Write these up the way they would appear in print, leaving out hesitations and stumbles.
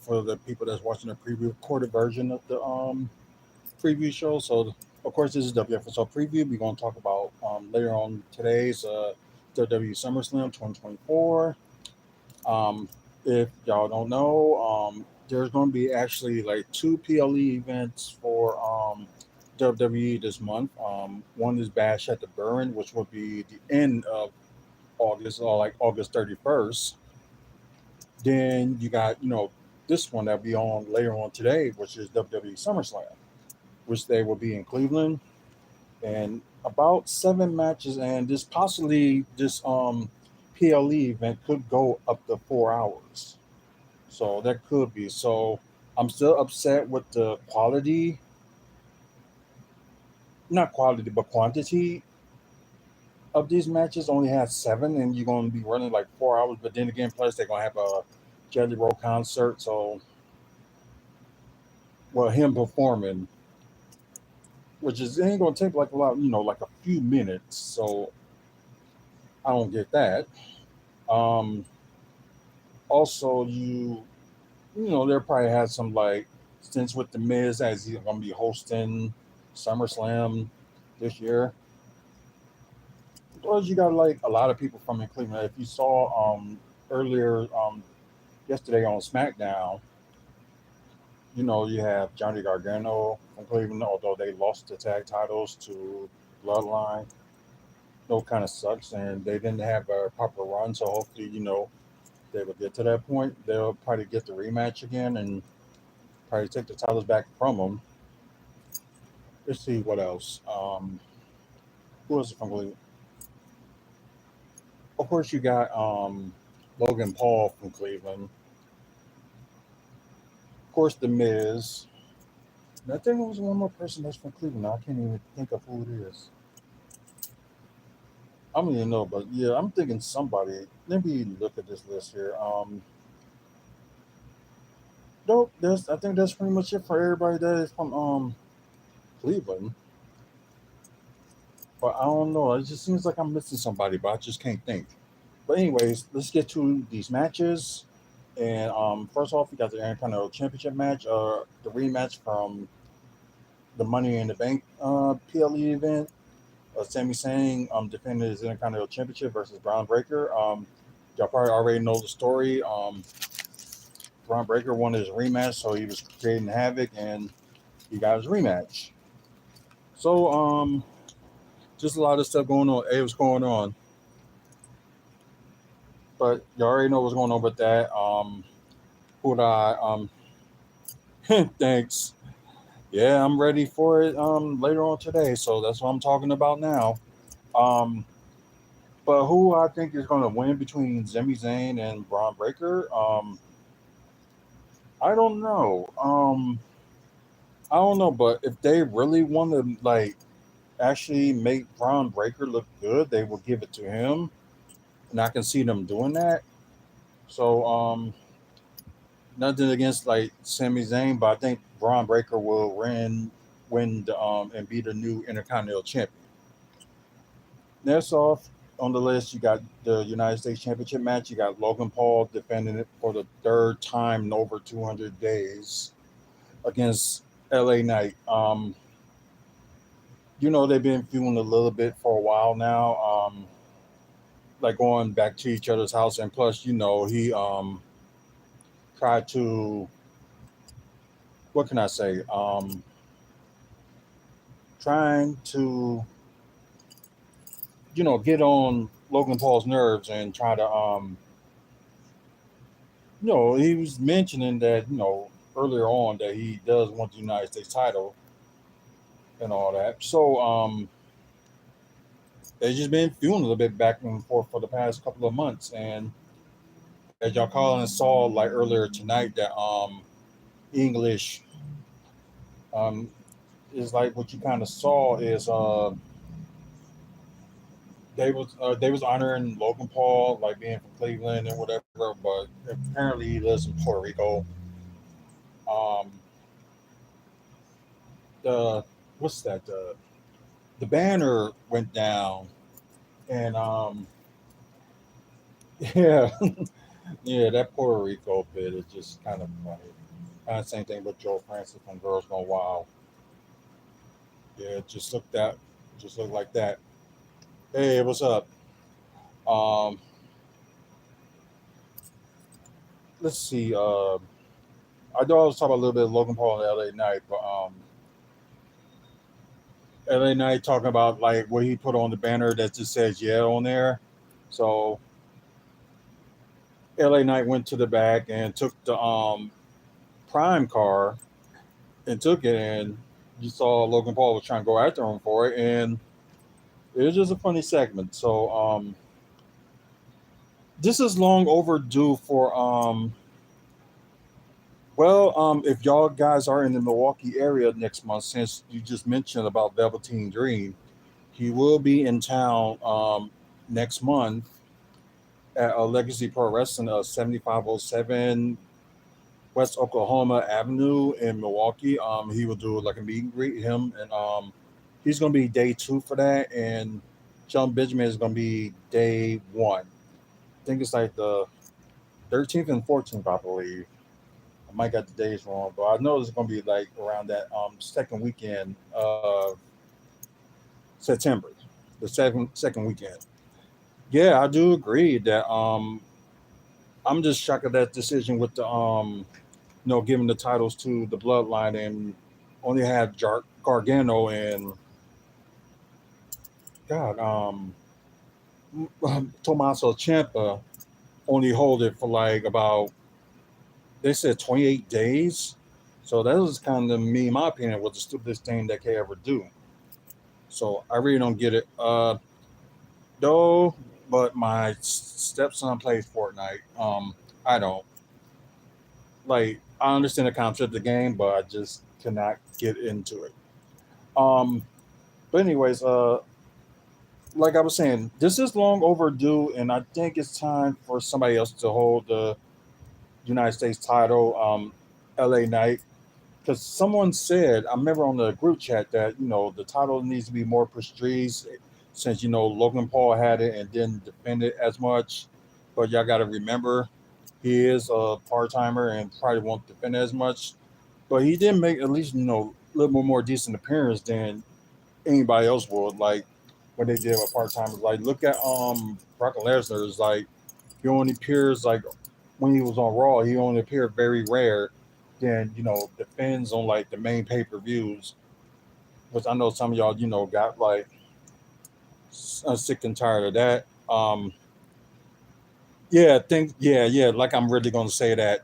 for the people that's watching the pre-recorded version of the preview show. So, of course, this is WFSO preview. We're going to talk about later on today's WWE SummerSlam 2024. Um, if y'all don't know, there's going to be actually like two PLE events for WWE this month. One is Bash at the Burn, which will be the end of August, or like August 31st. Then you got, this one that'll be on later on today, which is WWE SummerSlam, which they will be in Cleveland. And about 7 matches, and this possibly this PLE event could go up to 4 hours. So that could be. So I'm still upset with the quality, not quality, but quantity of these matches. Only had seven, and you're going to be running like 4 hours. But then again, plus they're going to have a Jelly Roll concert. So, well, him performing, which is ain't going to take like a lot, like a few minutes. So I don't get that. Um, Also, they'll probably have some like stints with the Miz as he's going to be hosting SummerSlam this year. Plus, you got like a lot of people from in Cleveland. If you saw earlier yesterday on SmackDown, you have Johnny Gargano from Cleveland, although they lost the tag titles to Bloodline. No, kind of sucks, and they didn't have a proper run. So hopefully, they will get to that point. They'll probably get the rematch again and probably take the titles back from them. Let's see what else. Who else is from Cleveland? Of course, you got Logan Paul from Cleveland. Of course, The Miz. And I think there was one more person that's from Cleveland. I can't even think of who it is. I don't even know, but yeah, I'm thinking somebody. Let me look at this list here. Nope, I think that's pretty much it for everybody that is from Cleveland. But I don't know. It just seems like I'm missing somebody, but I just can't think. But anyways, let's get to these matches. And first off, we got the Intercontinental Championship match, the rematch from the Money in the Bank PLE event. Sami Zayn defended his Intercontinental Championship versus Braun Breaker. Y'all probably already know the story. Braun Breaker won his rematch, so he was creating havoc, and he got his rematch. So just a lot of stuff going on. Hey, what's going on? But you already know what's going on with that. Who I thanks. Yeah, I'm ready for it later on today. So that's what I'm talking about now. Um but who I think is gonna win between Sami Zayn and Braun Breaker? I don't know. I don't know, but if they really want to like actually make Braun Breaker look good, they will give it to him. And I can see them doing that. So nothing against like Sami Zayn, but I think Braun Breaker will win the, and be the new Intercontinental Champion. Next off on the list, you got the United States Championship match. You got Logan Paul defending it for the third time in over 200 days against LA Knight. They've been feuding a little bit for a while now, like going back to each other's house, and plus, he tried to, what can I say? Trying to, get on Logan Paul's nerves and try to, he was mentioning that, earlier on that he does want the United States title and all that. So, they've just been feuding a little bit back and forth for the past couple of months. And as y'all call and saw like earlier tonight, that English um, is like what you kind of saw is they was honoring Logan Paul like being from Cleveland and whatever, but apparently he lives in Puerto Rico. Um, the what's that? The banner went down, and yeah, Yeah, that Puerto Rico bit is just kind of funny. Kind of same thing with Joe Francis from Girls Gone Wild. Yeah, just look like that. Hey, what's up? Um, let's see. I know I was talking a little bit of Logan Paul and LA Knight, but LA Knight talking about like what he put on the banner that just says "yeah" on there. So LA Knight went to the back and took the Prime car and took it, and you saw Logan Paul was trying to go after him for it, and it was just a funny segment. So this is long overdue for if y'all guys are in the Milwaukee area next month, since you just mentioned about Velveteen Dream, he will be in town next month at Legacy Pro Wrestling, 7507 West Oklahoma Avenue in Milwaukee. He will do like a meet and greet him, and he's gonna be day two for that, and John Benjamin is gonna be day one. I think it's like the 13th and 14th, I believe. I might got the days wrong, but I know it's gonna be like around that second weekend of September, the second weekend. Yeah, I do agree that I'm just shocked at that decision with the giving the titles to the Bloodline and only have Gargano and God Tommaso Ciampa only hold it for like about they said 28 days. So that was kind of me, in my opinion, was the stupidest thing that could ever do. So I really don't get it. Though, but my stepson plays Fortnite. I don't like. I understand the concept of the game, but I just cannot get into it. Um, but anyways, like I was saying, this is long overdue, and I think it's time for somebody else to hold the United States title. L.A. Knight, because someone said I remember on the group chat that the title needs to be more prestige since Logan Paul had it and didn't defend it as much. But y'all got to remember he is a part timer and probably won't defend it as much. But he did make at least a little more decent appearance than anybody else would. Like when they did a part timers. Like look at Brock Lesnar is like he only appears like when he was on Raw, he only appeared very rare. Then defends on like the main pay per views, which I know some of y'all got like sick and tired of that. Yeah, think yeah. Like I'm really gonna say that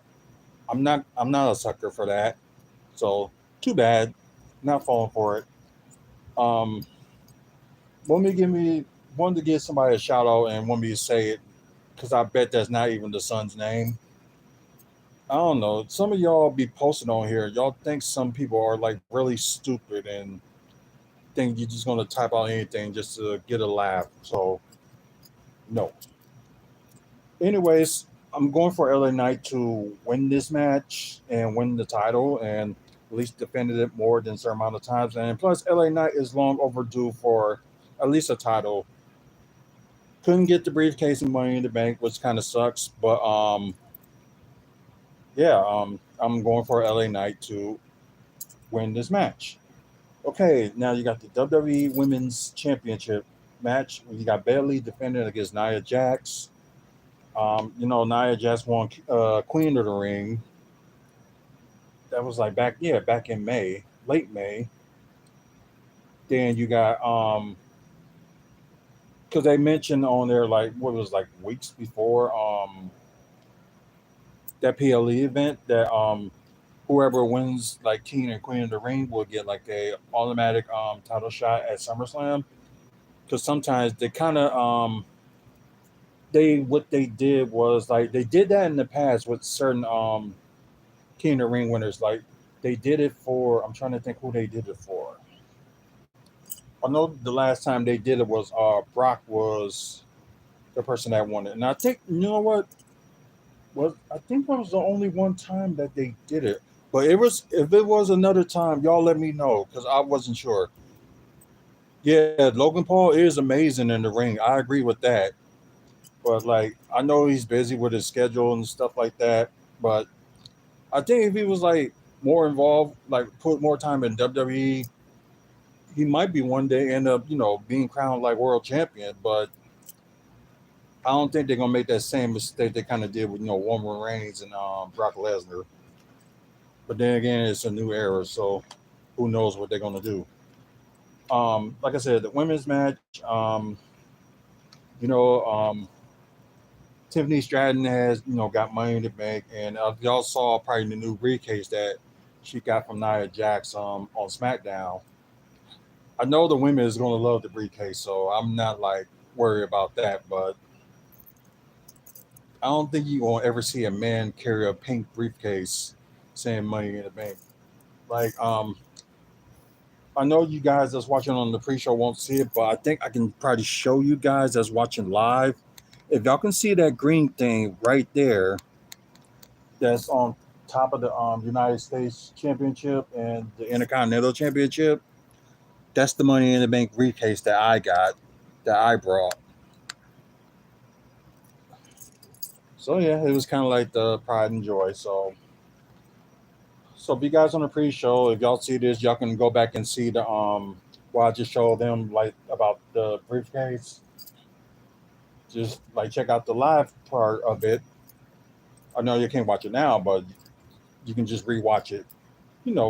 I'm not a sucker for that. So too bad, not falling for it. Um, want me to give me wanted to give somebody a shout out and want me to say it because I bet that's not even the son's name. I don't know. Some of y'all be posting on here. Y'all think some people are like really stupid and think you're just gonna type out anything just to get a laugh. So no. Anyways, I'm going for LA Knight to win this match and win the title and at least defended it more than a certain amount of times. And plus, LA Knight is long overdue for at least a title. Couldn't get the briefcase and Money in the Bank, which kind of sucks. But yeah, I'm going for LA Knight to win this match. Okay, now you got the WWE Women's Championship match. You got Bailey defending against Nia Jax. Nia Jax won Queen of the Ring. That was like back in May, late May. Then you got because they mentioned on there like what was like weeks before that PLE event that whoever wins like King and Queen of the Ring will get like a automatic title shot at SummerSlam. Because sometimes they kind of they what they did was like they did that in the past with certain King of the Ring winners. Like they did it for I'm trying to think who they did it for. I know the last time they did it was Brock was the person that won it, and I think you know what was I think that was the only one time that they did it. But it was if it was another time, y'all let me know because I wasn't sure. Yeah, Logan Paul is amazing in the ring. I agree with that. But like, I know he's busy with his schedule and stuff like that. But I think if he was like more involved, like put more time in WWE, he might be one day end up, being crowned like world champion. But I don't think they're gonna make that same mistake they kind of did with Roman Reigns and Brock Lesnar. But then again, it's a new era, so who knows what they're gonna do. Like I said, the women's match, you know, Tiffany Stratton has got Money in the Bank, and y'all saw probably the new briefcase that she got from Nia Jax on SmackDown. I know the women is gonna love the briefcase, so I'm not like worried about that. But I don't think you gonna ever see a man carry a pink briefcase saying Money in the Bank. Like, I know you guys that's watching on the pre-show won't see it, but I think I can probably show you guys that's watching live. If y'all can see that green thing right there, that's on top of the United States Championship and the Intercontinental Championship. That's the Money in the Bank briefcase that I got, that I brought. So yeah, it was kind of like the pride and joy. So if you guys on the pre-show, if y'all see this, y'all can go back and see the where I just showed them like about the briefcase. Just like check out the live part of it. I know you can't watch it now, but you can just rewatch it.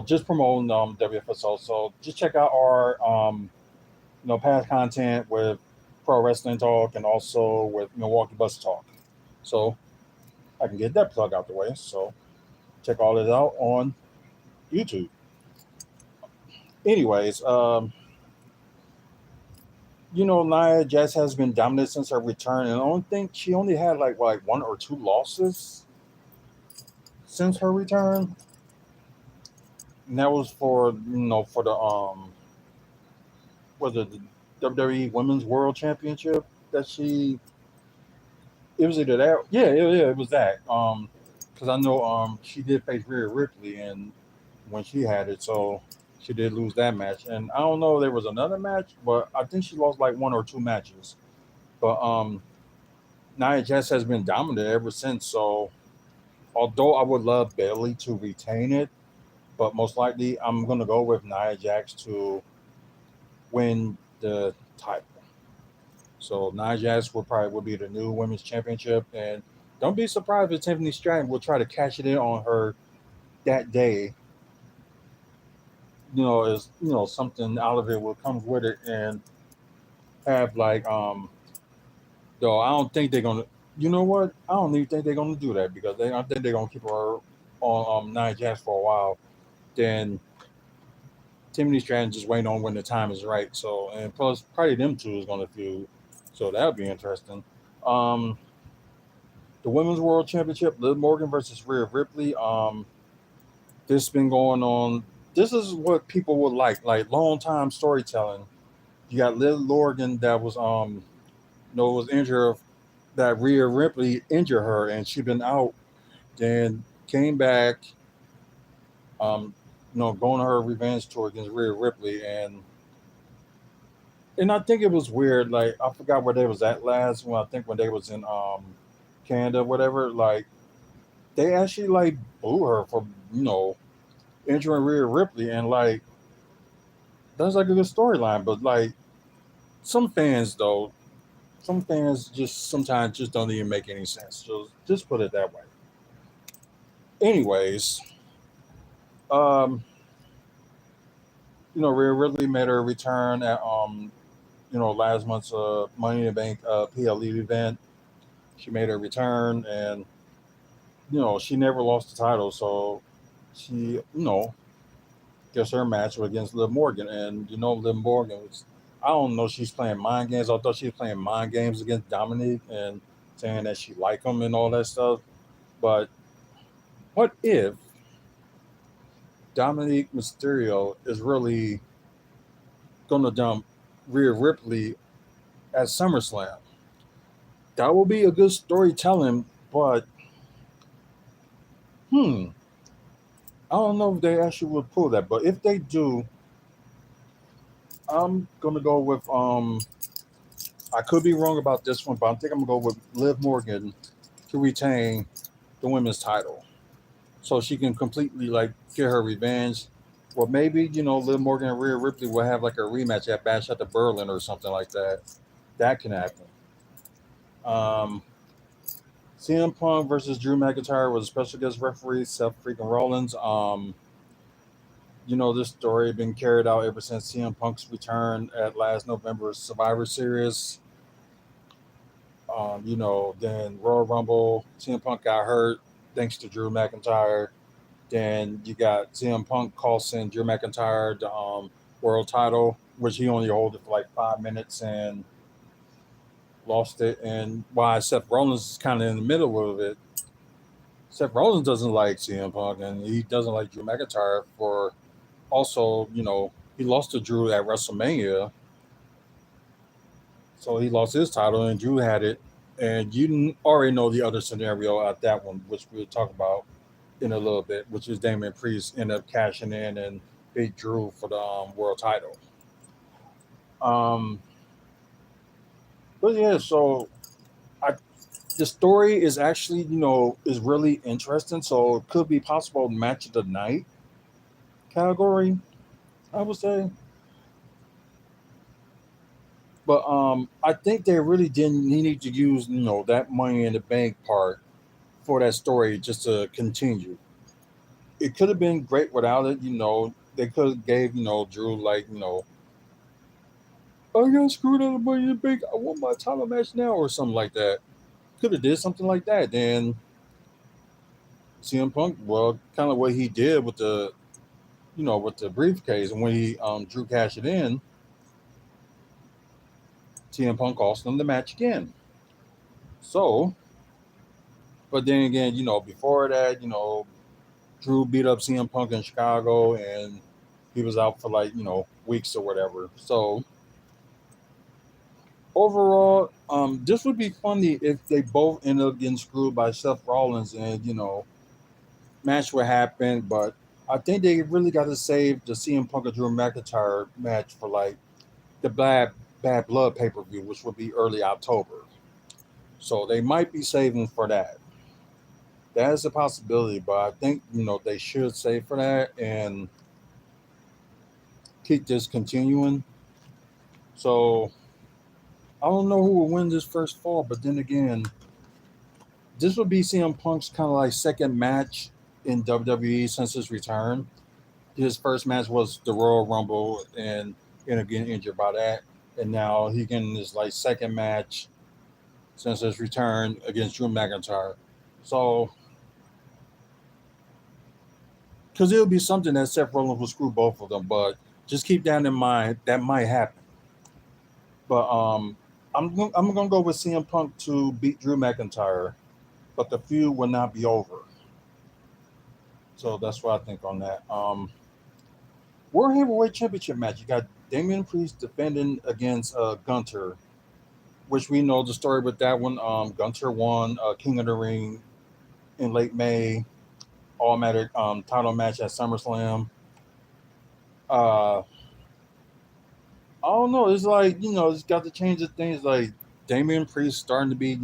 Just promoting WFSO. So just check out our past content with Pro Wrestling Talk and also with Milwaukee Bus Talk. So I can get that plug out the way. So check all this out on YouTube. Anyways, Nia Jax has been dominant since her return, and I don't think she only had like one or two losses since her return, and that was for the was it the WWE Women's World Championship that she. It was either that, yeah, it was that. Because I know she did face Rhea Ripley, and when she had it, so she did lose that match. And I don't know if there was another match, but I think she lost like one or two matches. But Nia Jax has been dominant ever since. So although I would love Bailey to retain it, but most likely I'm gonna go with Nia Jax to win the title. So Nia Jax will be the new women's championship, and don't be surprised if Tiffany Stratton will try to cash it in on her that day. As something out of it will come with it, and have like though I don't think they're gonna. You know what? I don't even think they're gonna do that because I think they're gonna keep her on Nia Jax for a while. Then Tiffany Stratton just waiting on when the time is right. So and plus probably them two is gonna feud. So that'll be interesting. Um, the Women's World Championship, Liv Morgan versus Rhea Ripley. This been going on. This is what people would like long time storytelling. You got Liv Morgan that was was injured, that Rhea Ripley injured her, and she been out. Then came back, um, going on her revenge tour against Rhea Ripley, and I think it was weird. Like I forgot where they was at last. When I think when they was in Canada, whatever. Like they actually like boo her for you know injuring Rhea Ripley, and like that's like a good storyline. But like some fans though, some fans just sometimes just don't even make any sense. So just put it that way. Anyways, um, Rhea Ripley made her return at last month's Money in the Bank PLE event. She made her return, and she never lost the title, so she gets her match against Liv Morgan, and Liv Morgan was. I don't know. She's playing mind games. I thought she was playing mind games against Dominique and saying that she liked him and all that stuff. But what if Dominique Mysterio is really gonna dump Rhea Ripley at SummerSlam? That will be a good storytelling, but hmm, I don't know if they actually would pull that. But if they do, I'm gonna go with I could be wrong about this one, but I think I'm gonna go with Liv Morgan to retain the women's title, so she can completely like get her revenge. Well, maybe Liv Morgan and Rhea Ripley will have like a rematch at Bash at the Berlin or something like that. That can happen. Um, CM Punk versus Drew McIntyre was a special guest referee Seth freaking Rollins. This story been carried out ever since CM Punk's return at last November's Survivor Series. Then Royal Rumble, CM Punk got hurt thanks to Drew McIntyre. Then you got CM Punk costing Drew McIntyre the world title, which he only held it for like 5 minutes and lost it. And why Seth Rollins is kind of in the middle of it. Seth Rollins doesn't like CM Punk and he doesn't like Drew McIntyre for also, he lost to Drew at WrestleMania. So he lost his title and Drew had it. And you already know the other scenario at that one, which we'll talk about in a little bit, which is Damian Priest ended up cashing in and beat Drew for the world title. Um, but yeah, so I, the story is actually, is really interesting. So it could be possible match of the night category, I would say. But I think they really didn't need to use, that money in the bank part for that story just to continue. It could have been great without it. They could have gave Drew like I got screwed out of money in the bank. I want my title match now or something like that. Could have did something like that. Then CM Punk, well, kind of what he did with the briefcase, and when he Drew cashed it in, CM Punk cost him the match again. So, but then again, before that, Drew beat up CM Punk in Chicago, and he was out for like weeks or whatever. So overall, this would be funny if they both ended up getting screwed by Seth Rollins, and match would happen. But I think they really got to save the CM Punk and Drew McIntyre match for like the Bad Blood pay per view, which would be early October. So they might be saving for that. That is a possibility, but I think they should save for that and keep this continuing. So I don't know who will win this first fall, but then again, this would be CM Punk's kind of like second match in WWE since his return. His first match was the Royal Rumble and ended up getting injured by that. And now he getting his like second match since his return against Drew McIntyre. So, because it'll be something that Seth Rollins will screw both of them, but just keep that in mind. That might happen. But I'm gonna go with CM Punk to beat Drew McIntyre, but the feud will not be over. So that's what I think on that. World Heavyweight Championship match. You got Damian Priest defending against Gunter, which we know the story with that one. Gunter won King of the Ring in late May, automatic title match at SummerSlam. Uh, I don't know. It's like it's got to change the things. Like Damian Priest starting to be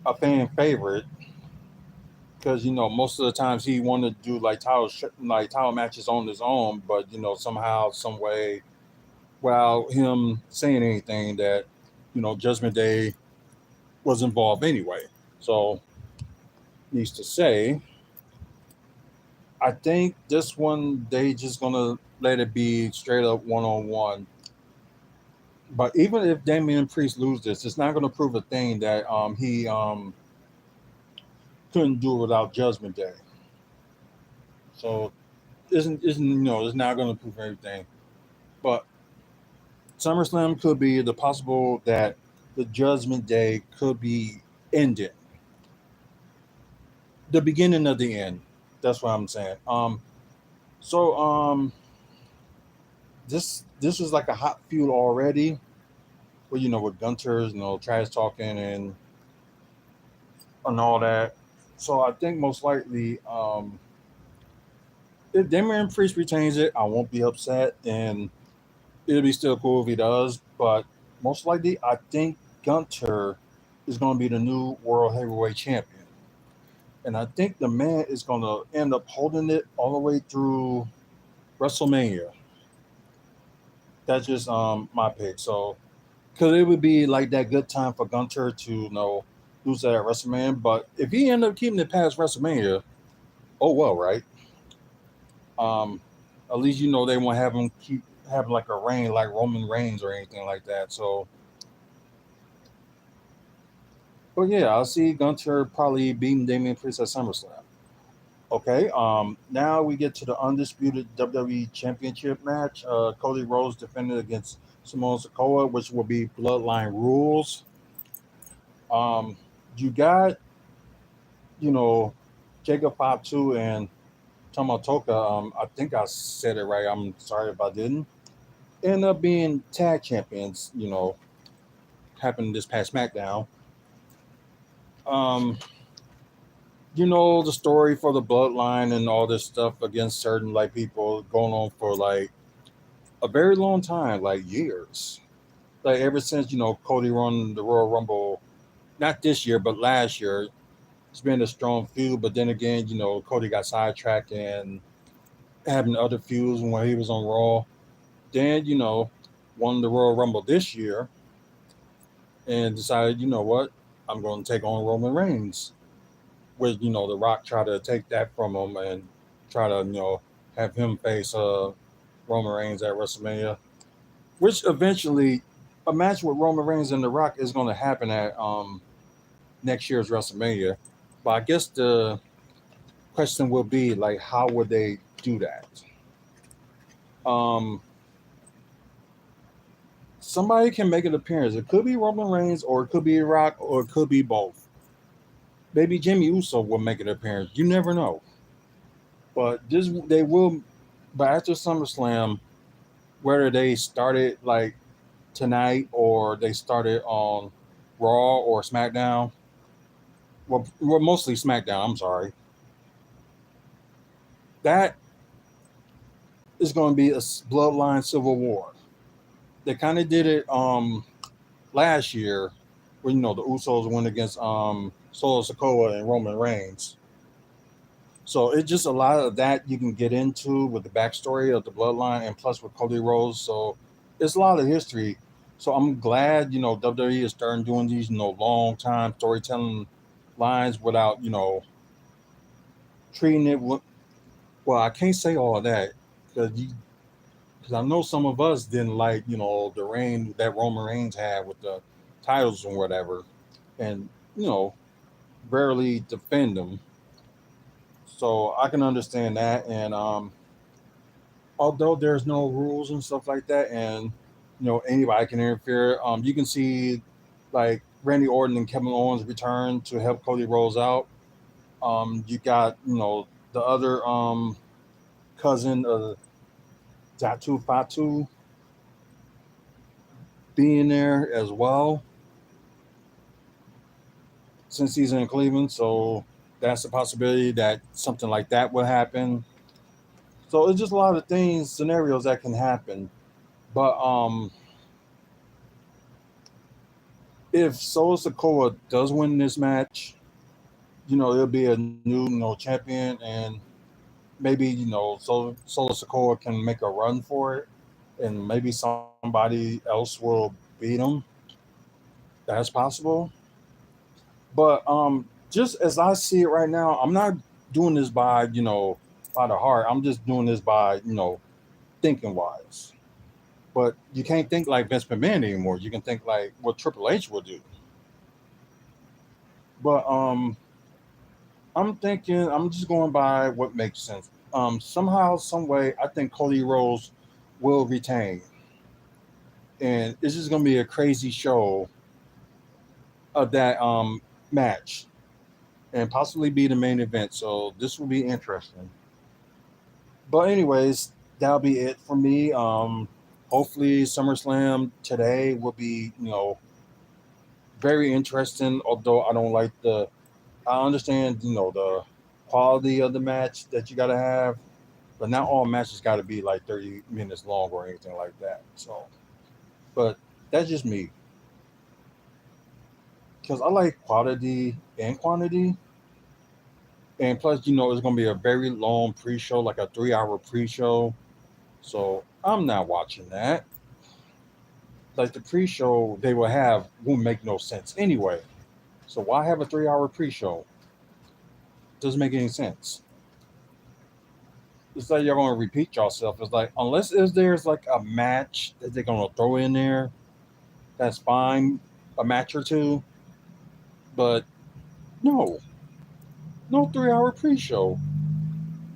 a fan favorite because most of the times he wanted to do like title matches on his own, but somehow some way without him saying anything that Judgment Day was involved anyway. So needs to say, I think this one they just gonna let it be straight up 1-on-1. But even if Damian Priest loses this, it's not gonna prove a thing that he couldn't do it without Judgment Day. So isn't it's not gonna prove anything. But SummerSlam could be the possible that the Judgment Day could be ended. The beginning of the end. That's what I'm saying. So this is like a hot feud already. Well, with Gunter's, trash talking and all that. So I think most likely, if Damian Priest retains it, I won't be upset, and it'll be still cool if he does. But most likely, I think Gunter is going to be the new world heavyweight champion, and I think the man is going to end up holding it all the way through WrestleMania. That's just my pick. So, because it would be like that good time for Gunter to lose that at WrestleMania, but if he end up keeping it past WrestleMania, oh well, right? Um, at least they won't have him keep having like a reign like Roman Reigns or anything like that. So, but yeah, I'll see Gunter probably beating Damian Priest at SummerSlam. Okay, now we get to the undisputed WWE Championship match. Cody Rhodes defended against Simone Sikoa, which will be Bloodline Rules. Um, you got, you know, Jacob Fatu and Tomotoka. I think I said it right. I'm sorry if I didn't. End up being tag champions. Happened this past SmackDown. Um, the story for the Bloodline and all this stuff against certain like people going on for like a very long time, like years. Like ever since Cody won the Royal Rumble, not this year but last year. It's been a strong feud, but then again, Cody got sidetracked and having other feuds when he was on Raw. Then won the Royal Rumble this year and decided, you know what, I'm going to take on Roman Reigns. With The Rock try to take that from him and try to have him face Roman Reigns at WrestleMania, which eventually a match with Roman Reigns and The Rock is going to happen at next year's WrestleMania. But I guess the question will be like, how would they do that? Um, Somebody can make an appearance. It could be Roman Reigns, or it could be The Rock, or it could be both. Maybe Jimmy Uso will make an appearance. You never know. But this they will. But after SummerSlam, whether they started like tonight or they started on Raw or SmackDown, well mostly SmackDown. I'm sorry. That is going to be a bloodline civil war. They kind of did it last year, when the Usos went against Solo Sikoa and Roman Reigns. So it's just a lot of that you can get into with the backstory of the bloodline, and plus with Cody Rhodes. So it's a lot of history. So I'm glad WWE is starting doing these long time storytelling lines without treating it. Well, I can't say all of that because I know some of us didn't like the reign that Roman Reigns had with the titles and whatever, and you know rarely defend them. So I can understand that, and although there's no rules and stuff like that, and anybody can interfere. You can see like Randy Orton and Kevin Owens return to help Cody Rhodes out. You got the other cousin of Datu Fatu being there as well, since he's in Cleveland. So that's a possibility that something like that will happen. So it's just a lot of things, scenarios that can happen. But if Solo Sikoa does win this match, it'll be a new champion, and maybe Solo Sikoa can make a run for it, and maybe somebody else will beat him. That's possible. But just as I see it right now, I'm not doing this by by the heart. I'm just doing this by thinking wise. But you can't think like Vince McMahon anymore. You can think like what Triple H would do. But I'm thinking I'm just going by what makes sense. Somehow, some way, I think Cody Rhodes will retain, and it's just gonna be a crazy show of that match, and possibly be the main event. So this will be interesting. But anyways, that'll be it for me. Hopefully, SummerSlam today will be very interesting. Although I don't like I understand the quality of the match that you got to have, but not all matches got to be like 30 minutes long or anything like that. So, but That's just me. Because I like quality and quantity. And plus, it's going to be a very long pre show, like a 3 hour pre show. So I'm not watching that. Like the pre show they will have won't make no sense anyway. So why have a 3 hour pre show? Doesn't make any sense. It's like you're going to repeat yourself. It's like, unless there's like a match that they're going to throw in there, that's fine. A match or two. But no, no 3 hour pre show.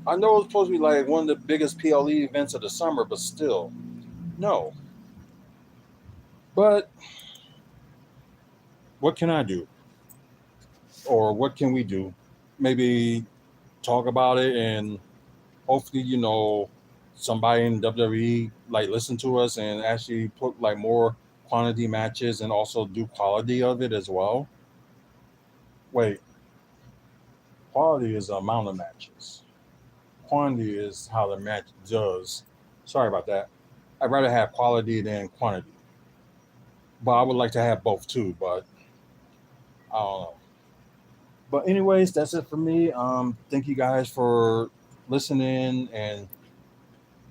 I know it's supposed to be like one of the biggest PLE events of the summer, but still, no. But what can I do? Or what can we do? Maybe talk about it and hopefully, somebody in WWE like listen to us and actually put like more quantity matches and also do quality of it as well. Wait, quality is the amount of matches. Quantity is how the match does. Sorry about that. I'd rather have quality than quantity. But I would like to have both too, but I don't know. But anyways, that's it for me. Thank you guys for listening, and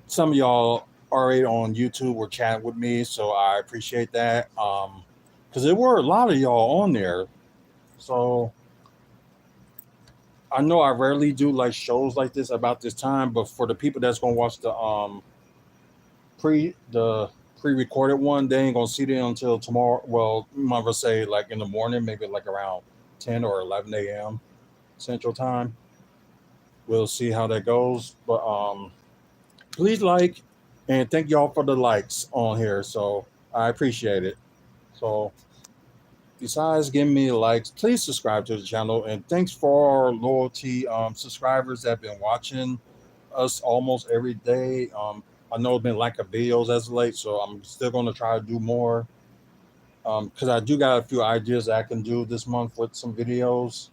some of y'all already on YouTube were chatting with me, so I appreciate that. Because there were a lot of y'all on there, so I know I rarely do like shows like this about this time, but for the people that's gonna watch the pre-recorded one, they ain't gonna see it until tomorrow. Well, I'm gonna say like in the morning, maybe like around 10 or 11 a.m. Central Time. We'll see how that goes. But please like and thank y'all for the likes on here. So I appreciate it. So besides giving me likes, please subscribe to the channel. And thanks for our loyalty subscribers that have been watching us almost every day. I know it's been lack of videos as of late, so I'm still going to try to do more. Because I do got a few ideas that I can do this month with some videos.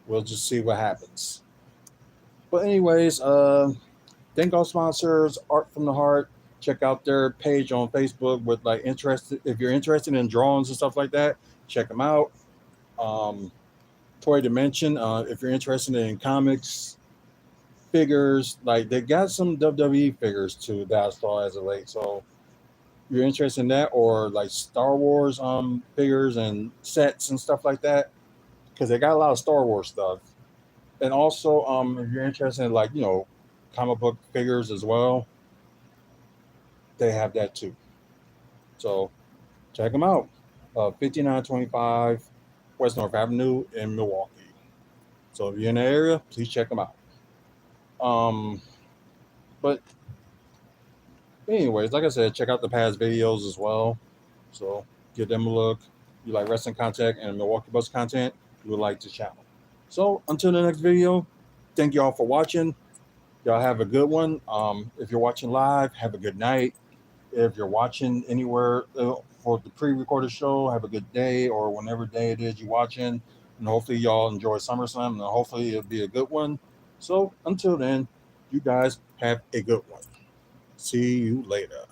We'll just see what happens. But anyways, thank our sponsors, Art from the Heart. Check out their page on Facebook with like interested. If you're interested in drawings and stuff like that, check them out. Toy Dimension. If you're interested in comics, figures, like they got some WWE figures too that I saw as of late. So if you're interested in that, or like Star Wars figures and sets and stuff like that, because they got a lot of Star Wars stuff. And also, if you're interested in like comic book figures as well, they have that too. So check them out. 5925 West North Avenue in Milwaukee. So if you're in the area, please check them out. Um, but anyways, like I said, check out the past videos as well. So give them a look. You like wrestling content and Milwaukee Bucks content, you would like the channel. So until the next video, thank y'all for watching. Y'all have a good one. If you're watching live, have a good night. If you're watching anywhere for the pre-recorded show, have a good day or whenever day it is you're watching. And hopefully y'all enjoy SummerSlam and hopefully it'll be a good one. So until then, you guys have a good one. See you later.